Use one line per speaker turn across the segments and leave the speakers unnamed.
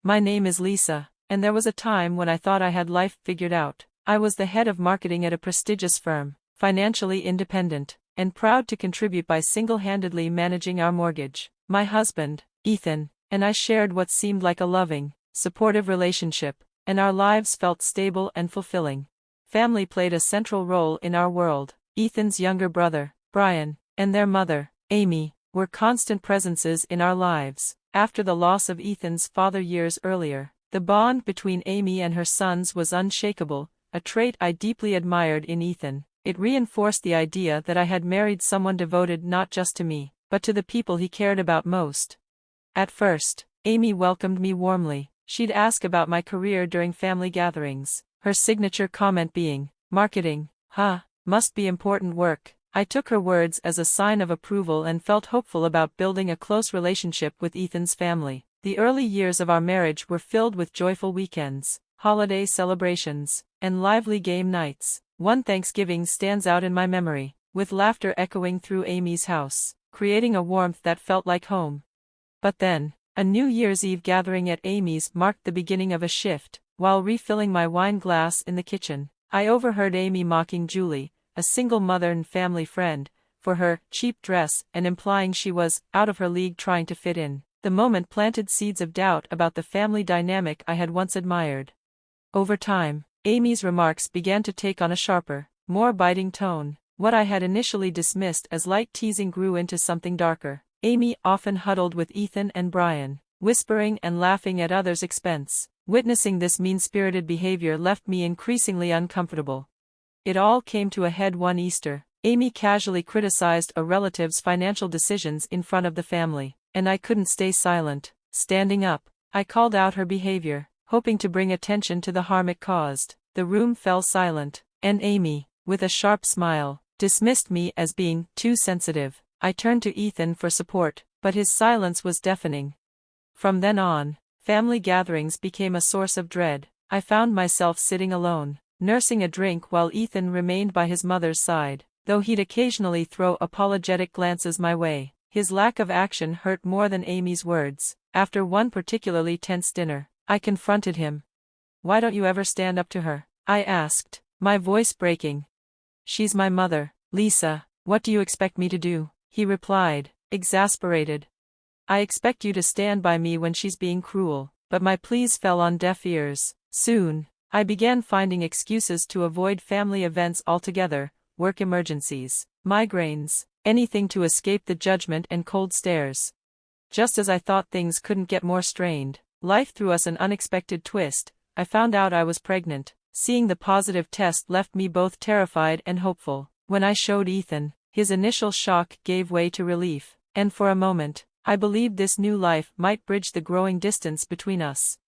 My name is Lisa, and there was a time when I thought I had life figured out. I was the head of marketing at a prestigious firm, financially independent, and proud to contribute by single-handedly managing our mortgage. My husband, Ethan, and I shared what seemed like a loving, supportive relationship, and our lives felt stable and fulfilling. Family played a central role in our world. Ethan's younger brother, Brian, and their mother, Amy, were constant presences in our lives. After the loss of Ethan's father years earlier, the bond between Amy and her sons was unshakable, a trait I deeply admired in Ethan. It reinforced the idea that I had married someone devoted not just to me, but to the people he cared about most. At first, Amy welcomed me warmly. She'd ask about my career during family gatherings, her signature comment being, "Marketing, huh, must be important work." I took her words as a sign of approval and felt hopeful about building a close relationship with Ethan's family. The early years of our marriage were filled with joyful weekends, holiday celebrations, and lively game nights. One Thanksgiving stands out in my memory, with laughter echoing through Amy's house, creating a warmth that felt like home. But then, a New Year's Eve gathering at Amy's marked the beginning of a shift. While refilling my wine glass in the kitchen, I overheard Amy mocking Julie, a single mother and family friend, for her cheap dress and implying she was out of her league trying to fit in. The moment planted seeds of doubt about the family dynamic I had once admired. Over time, Amy's remarks began to take on a sharper, more biting tone. What I had initially dismissed as light teasing grew into something darker. Amy often huddled with Ethan and Brian, whispering and laughing at others' expense. Witnessing this mean-spirited behavior left me increasingly uncomfortable. It all came to a head one Easter. Amy casually criticized a relative's financial decisions in front of the family, and I couldn't stay silent. Standing up, I called out her behavior, hoping to bring attention to the harm it caused. The room fell silent, and Amy, with a sharp smile, dismissed me as being too sensitive. I turned to Ethan for support, but his silence was deafening. From then on, family gatherings became a source of dread. I found myself sitting alone, nursing a drink while Ethan remained by his mother's side, though he'd occasionally throw apologetic glances my way. His lack of action hurt more than Amy's words. After one particularly tense dinner, I confronted him. "Why don't you ever stand up to her?" I asked, my voice breaking. "She's my mother, Lisa, what do you expect me to do?" he replied, exasperated. "I expect you to stand by me when she's being cruel." But my pleas fell on deaf ears. Soon, I began finding excuses to avoid family events altogether, work emergencies, migraines, anything to escape the judgment and cold stares. Just as I thought things couldn't get more strained, life threw us an unexpected twist. I found out I was pregnant. Seeing the positive test left me both terrified and hopeful. When I showed Ethan, his initial shock gave way to relief, and for a moment, I believed this new life might bridge the growing distance between us.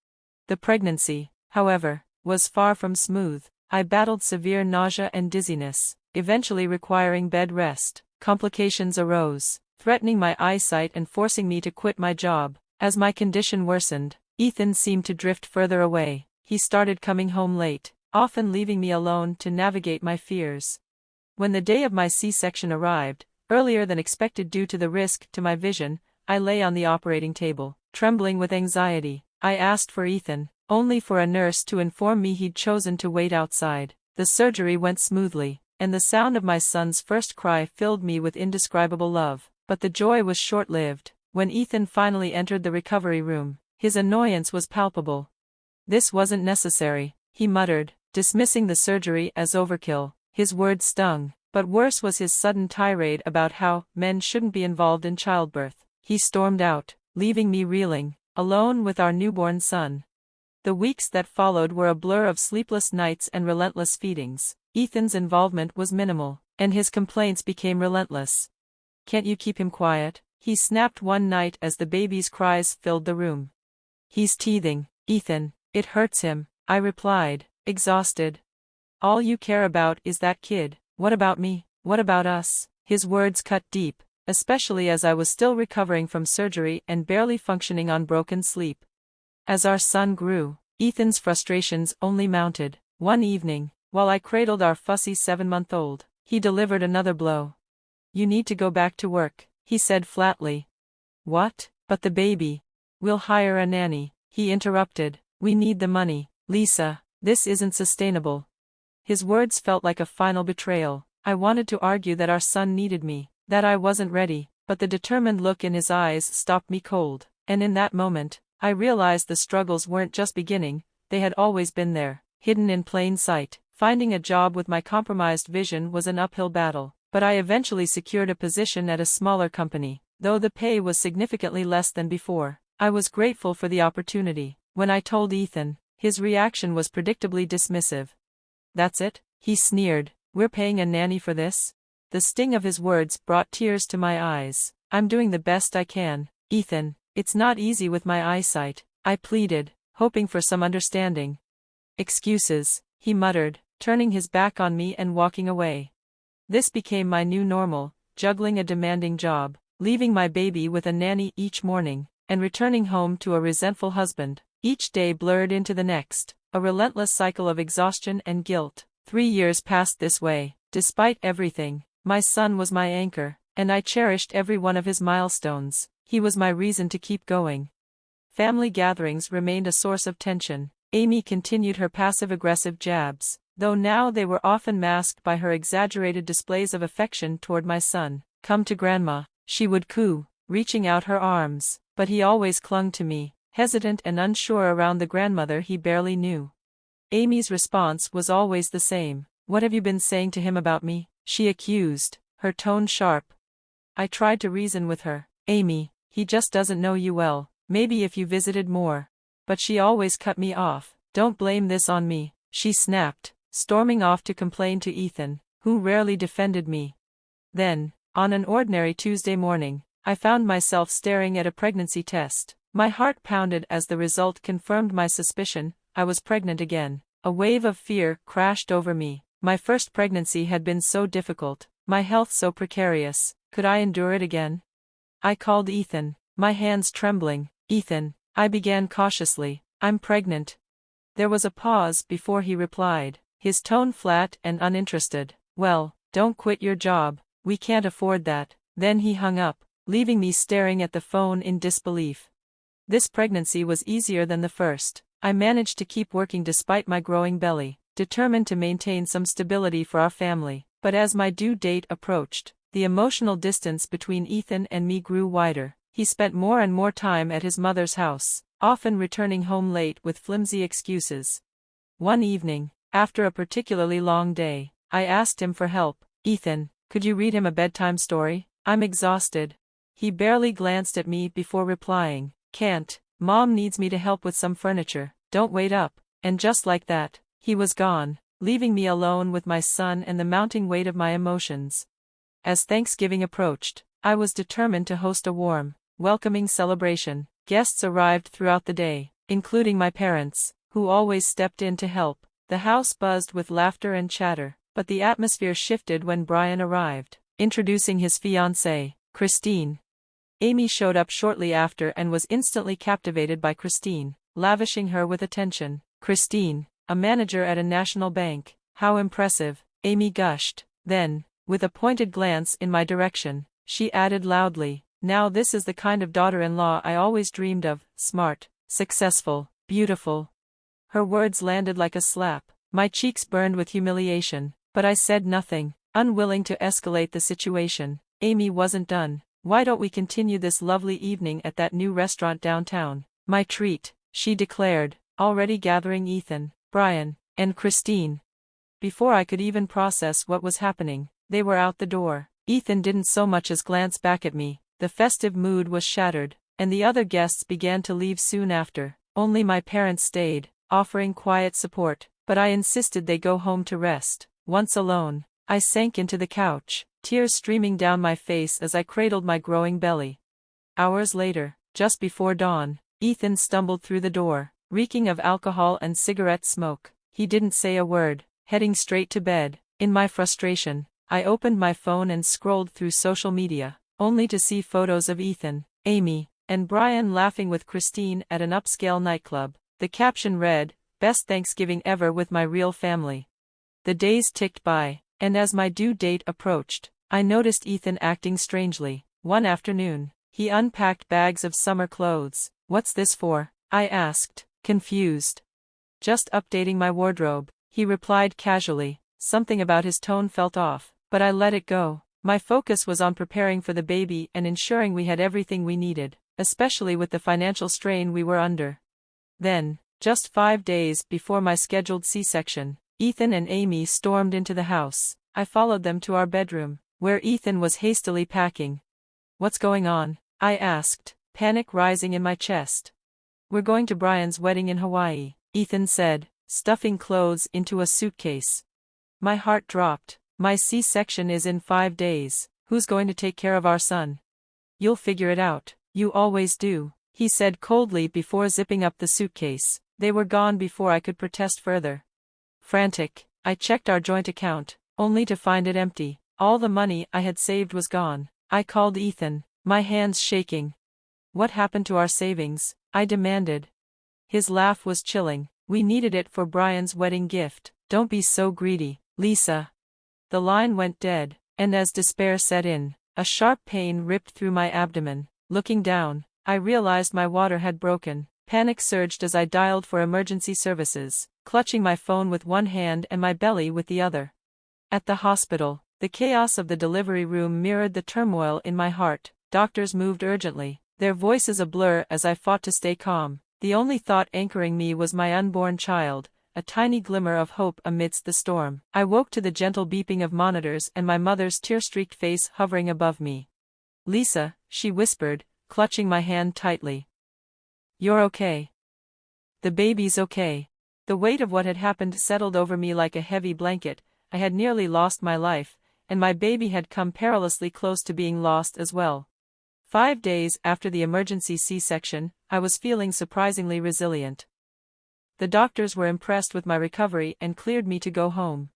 The pregnancy, however, was far from smooth. I battled severe nausea and dizziness, eventually requiring bed rest. Complications arose, threatening my eyesight and forcing me to quit my job. As my condition worsened, Ethan seemed to drift further away. He started coming home late, often leaving me alone to navigate my fears. When the day of my C-section arrived, earlier than expected due to the risk to my vision, I lay on the operating table, trembling with anxiety. I asked for Ethan, only for a nurse to inform me he'd chosen to wait outside. The surgery went smoothly, and the sound of my son's first cry filled me with indescribable love. But the joy was short-lived. When Ethan finally entered the recovery room, his annoyance was palpable. "This wasn't necessary," he muttered, dismissing the surgery as overkill. His words stung, but worse was his sudden tirade about how men shouldn't be involved in childbirth. He stormed out, leaving me reeling, alone with our newborn son. The weeks that followed were a blur of sleepless nights and relentless feedings. Ethan's involvement was minimal, and his complaints became relentless. "Can't you keep him quiet?" he snapped one night as the baby's cries filled the room. "He's teething, Ethan. It hurts him," I replied, exhausted. "All you care about is that kid. What about me? What about us?" His words cut deep, especially as I was still recovering from surgery and barely functioning on broken sleep. As our son grew, Ethan's frustrations only mounted. One evening, while I cradled our fussy 7-month-old, he delivered another blow. "You need to go back to work," he said flatly. "What? But the baby. We'll hire a nanny," he interrupted. We need the money, Lisa. This isn't sustainable. His words felt like a final betrayal. I wanted to argue that our son needed me, that I wasn't ready, but the determined look in his eyes stopped me cold. And in that moment, I realized the struggles weren't just beginning, they had always been there, hidden in plain sight. Finding a job with my compromised vision was an uphill battle, but I eventually secured a position at a smaller company. Though the pay was significantly less than before, I was grateful for the opportunity. When I told Ethan, his reaction was predictably dismissive. That's it? He sneered. We're paying a nanny for this? The sting of his words brought tears to my eyes. I'm doing the best I can, Ethan. It's not easy with my eyesight, I pleaded, hoping for some understanding. Excuses, he muttered, turning his back on me and walking away. This became my new normal, juggling a demanding job, leaving my baby with a nanny each morning, and returning home to a resentful husband. Each day blurred into the next, a relentless cycle of exhaustion and guilt. 3 years passed this way. Despite everything, my son was my anchor, and I cherished every one of his milestones. He was my reason to keep going. Family gatherings remained a source of tension. Amy continued her passive-aggressive jabs, though now they were often masked by her exaggerated displays of affection toward my son. Come to Grandma, she would coo, reaching out her arms, but he always clung to me, hesitant and unsure around the grandmother he barely knew. Amy's response was always the same. What have you been saying to him about me? She accused, her tone sharp. I tried to reason with her. Amy, he just doesn't know you well, maybe if you visited more. But she always cut me off. Don't blame this on me, she snapped, storming off to complain to Ethan, who rarely defended me. Then, on an ordinary Tuesday morning, I found myself staring at a pregnancy test. My heart pounded as the result confirmed my suspicion. I was pregnant again. A wave of fear crashed over me. My first pregnancy had been so difficult, my health so precarious. Could I endure it again? I called Ethan, my hands trembling. Ethan, I began cautiously, I'm pregnant. There was a pause before he replied, his tone flat and uninterested. Well, don't quit your job, we can't afford that. Then he hung up, leaving me staring at the phone in disbelief. This pregnancy was easier than the first. I managed to keep working despite my growing belly, determined to maintain some stability for our family. But as my due date approached, the emotional distance between Ethan and me grew wider. He spent more and more time at his mother's house, often returning home late with flimsy excuses. One evening, after a particularly long day, I asked him for help. Ethan, could you read him a bedtime story? I'm exhausted. He barely glanced at me before replying, Can't. Mom needs me to help with some furniture. Don't wait up. And just like that, he was gone, leaving me alone with my son and the mounting weight of my emotions. As Thanksgiving approached, I was determined to host a warm, welcoming celebration. Guests arrived throughout the day, including my parents, who always stepped in to help. The house buzzed with laughter and chatter, but the atmosphere shifted when Brian arrived, introducing his fiancée, Christine. Amy showed up shortly after and was instantly captivated by Christine, lavishing her with attention. Christine, a manager at a national bank, how impressive, Amy gushed. Then, with a pointed glance in my direction, she added loudly, Now this is the kind of daughter-in-law I always dreamed of, smart, successful, beautiful. Her words landed like a slap. My cheeks burned with humiliation, but I said nothing, unwilling to escalate the situation. Amy wasn't done. Why don't we continue this lovely evening at that new restaurant downtown? My treat, she declared, already gathering Ethan, Brian, and Christine. Before I could even process what was happening, they were out the door. Ethan didn't so much as glance back at me. The festive mood was shattered, and the other guests began to leave soon after. Only my parents stayed, offering quiet support, but I insisted they go home to rest. Once alone, I sank into the couch, tears streaming down my face as I cradled my growing belly. Hours later, just before dawn, Ethan stumbled through the door, reeking of alcohol and cigarette smoke. He didn't say a word, heading straight to bed. In my frustration, I opened my phone and scrolled through social media, only to see photos of Ethan, Amy, and Brian laughing with Christine at an upscale nightclub. The caption read, Best Thanksgiving ever with my real family. The days ticked by, and as my due date approached, I noticed Ethan acting strangely. One afternoon, he unpacked bags of summer clothes. What's this for? I asked, confused. Just updating my wardrobe, he replied casually. Something about his tone felt off, but I let it go. My focus was on preparing for the baby and ensuring we had everything we needed, especially with the financial strain we were under. Then, just 5 days before my scheduled C-section, Ethan and Amy stormed into the house. I followed them to our bedroom, where Ethan was hastily packing. "What's going on?" I asked, panic rising in my chest. "We're going to Brian's wedding in Hawaii," Ethan said, stuffing clothes into a suitcase. My heart dropped. "My C-section is in 5 days. Who's going to take care of our son?" "You'll figure it out. You always do," he said coldly before zipping up the suitcase. They were gone before I could protest further. Frantic, I checked our joint account, only to find it empty. All the money I had saved was gone. I called Ethan, my hands shaking. "What happened to our savings?" I demanded. His laugh was chilling. "We needed it for Brian's wedding gift." "Don't be so greedy, Lisa." The line went dead, and as despair set in, a sharp pain ripped through my abdomen. Looking down, I realized my water had broken. Panic surged as I dialed for emergency services, clutching my phone with one hand and my belly with the other. At the hospital, the chaos of the delivery room mirrored the turmoil in my heart. Doctors moved urgently, their voices a blur as I fought to stay calm. The only thought anchoring me was my unborn child, a tiny glimmer of hope amidst the storm. I woke to the gentle beeping of monitors and my mother's tear-streaked face hovering above me. "Lisa," she whispered, clutching my hand tightly. "You're okay. The baby's okay." The weight of what had happened settled over me like a heavy blanket. I had nearly lost my life, and my baby had come perilously close to being lost as well. 5 days after the emergency C-section, I was feeling surprisingly resilient. The doctors were impressed with my recovery and cleared me to go home.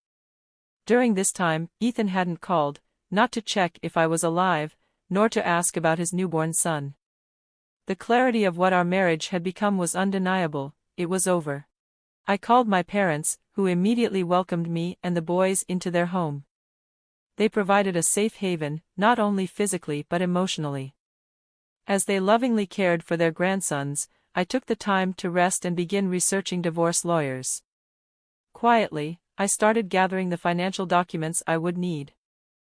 During this time, Ethan hadn't called, not to check if I was alive, nor to ask about his newborn son. The clarity of what our marriage had become was undeniable. It was over. I called my parents, who immediately welcomed me and the boys into their home. They provided a safe haven, not only physically but emotionally. As they lovingly cared for their grandsons, I took the time to rest and begin researching divorce lawyers. Quietly, I started gathering the financial documents I would need.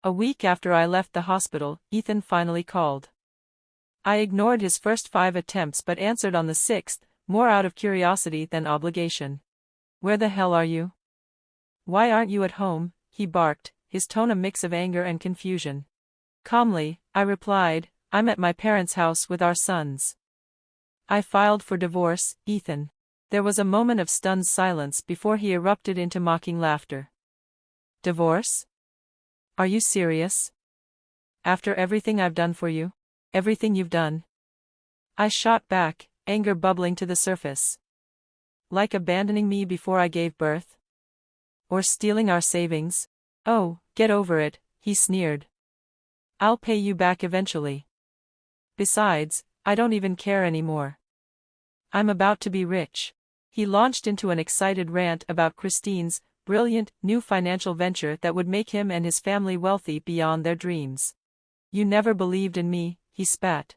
A week after I left the hospital, Ethan finally called. I ignored his first 5 attempts but answered on the 6th, more out of curiosity than obligation. "Where the hell are you? Why aren't you at home?" he barked, his tone a mix of anger and confusion. Calmly, I replied, "I'm at my parents' house with our sons." "I filed for divorce, Ethan." There was a moment of stunned silence before he erupted into mocking laughter. "Divorce? Are you serious? After everything I've done for you? Everything you've done?" I shot back, anger bubbling to the surface. "Like abandoning me before I gave birth? Or stealing our savings? Oh, get over it," he sneered. "I'll pay you back eventually. Besides, I don't even care anymore. I'm about to be rich." He launched into an excited rant about Christine's brilliant, new financial venture that would make him and his family wealthy beyond their dreams. "You never believed in me," he spat.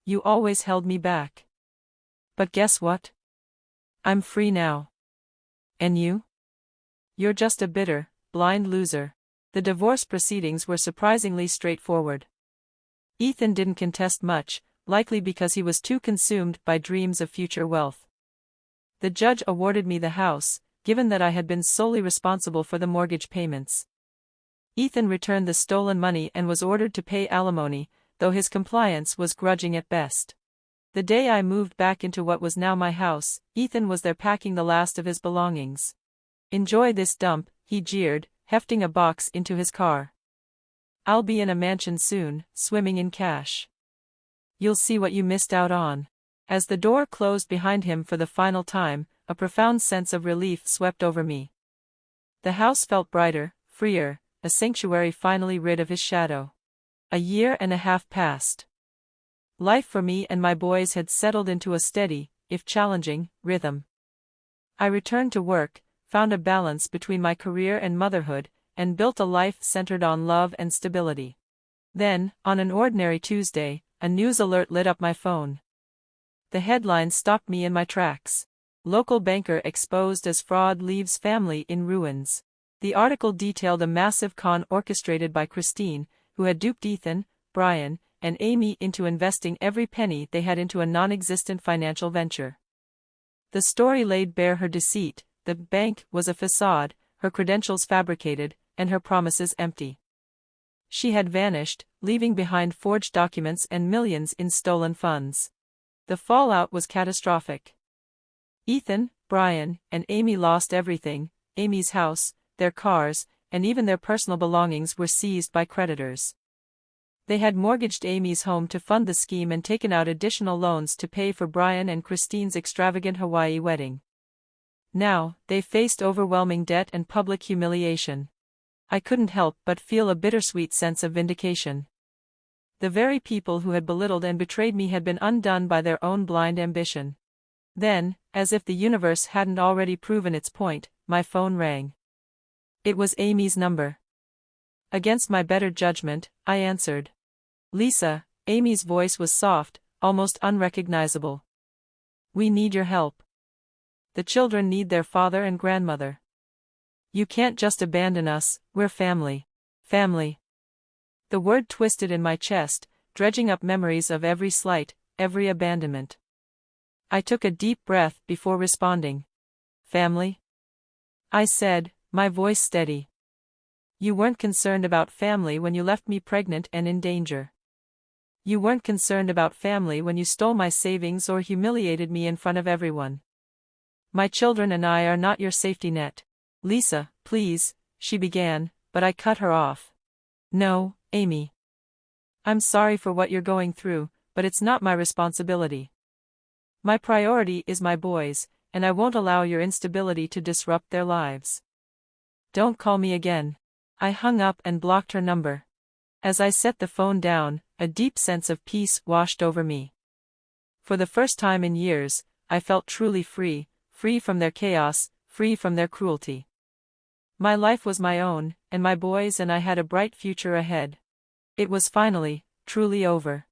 "You always held me back. But guess what? I'm free now. And you? You're just a bitter, blind loser." The divorce proceedings were surprisingly straightforward. Ethan didn't contest much, likely because he was too consumed by dreams of future wealth. The judge awarded me the house, given that I had been solely responsible for the mortgage payments. Ethan returned the stolen money and was ordered to pay alimony, though his compliance was grudging at best. The day I moved back into what was now my house, Ethan was there packing the last of his belongings. "Enjoy this dump," he jeered, hefting a box into his car. "I'll be in a mansion soon, swimming in cash. You'll see what you missed out on." As the door closed behind him for the final time, a profound sense of relief swept over me. The house felt brighter, freer, a sanctuary finally rid of his shadow. 1.5 years passed. Life for me and my boys had settled into a steady, if challenging, rhythm. I returned to work, found a balance between my career and motherhood, and built a life centered on love and stability. Then, on an ordinary Tuesday, a news alert lit up my phone. The headline stopped me in my tracks. Local banker exposed as fraud leaves family in ruins. The article detailed a massive con orchestrated by Christine, who had duped Ethan, Brian, and Amy into investing every penny they had into a non-existent financial venture. The story laid bare her deceit. The bank was a facade, her credentials fabricated, and her promises empty. She had vanished, leaving behind forged documents and millions in stolen funds. The fallout was catastrophic. Ethan, Brian, and Amy lost everything. Amy's house, their cars, and even their personal belongings were seized by creditors. They had mortgaged Amy's home to fund the scheme and taken out additional loans to pay for Brian and Christine's extravagant Hawaii wedding. Now, they faced overwhelming debt and public humiliation. I couldn't help but feel a bittersweet sense of vindication. The very people who had belittled and betrayed me had been undone by their own blind ambition. Then, as if the universe hadn't already proven its point, my phone rang. It was Amy's number. Against my better judgment, I answered. "Lisa," Amy's voice was soft, almost unrecognizable. "We need your help. The children need their father and grandmother. You can't just abandon us, we're family. Family." The word twisted in my chest, dredging up memories of every slight, every abandonment. I took a deep breath before responding. "Family?" I said, my voice steady. "You weren't concerned about family when you left me pregnant and in danger. You weren't concerned about family when you stole my savings or humiliated me in front of everyone. My children and I are not your safety net." "Lisa, please," she began, but I cut her off. "No, Amy. I'm sorry for what you're going through, but it's not my responsibility. My priority is my boys, and I won't allow your instability to disrupt their lives. Don't call me again." I hung up and blocked her number. As I set the phone down, a deep sense of peace washed over me. For the first time in years, I felt truly free, free from their chaos, free from their cruelty. My life was my own, and my boys and I had a bright future ahead. It was finally, truly over.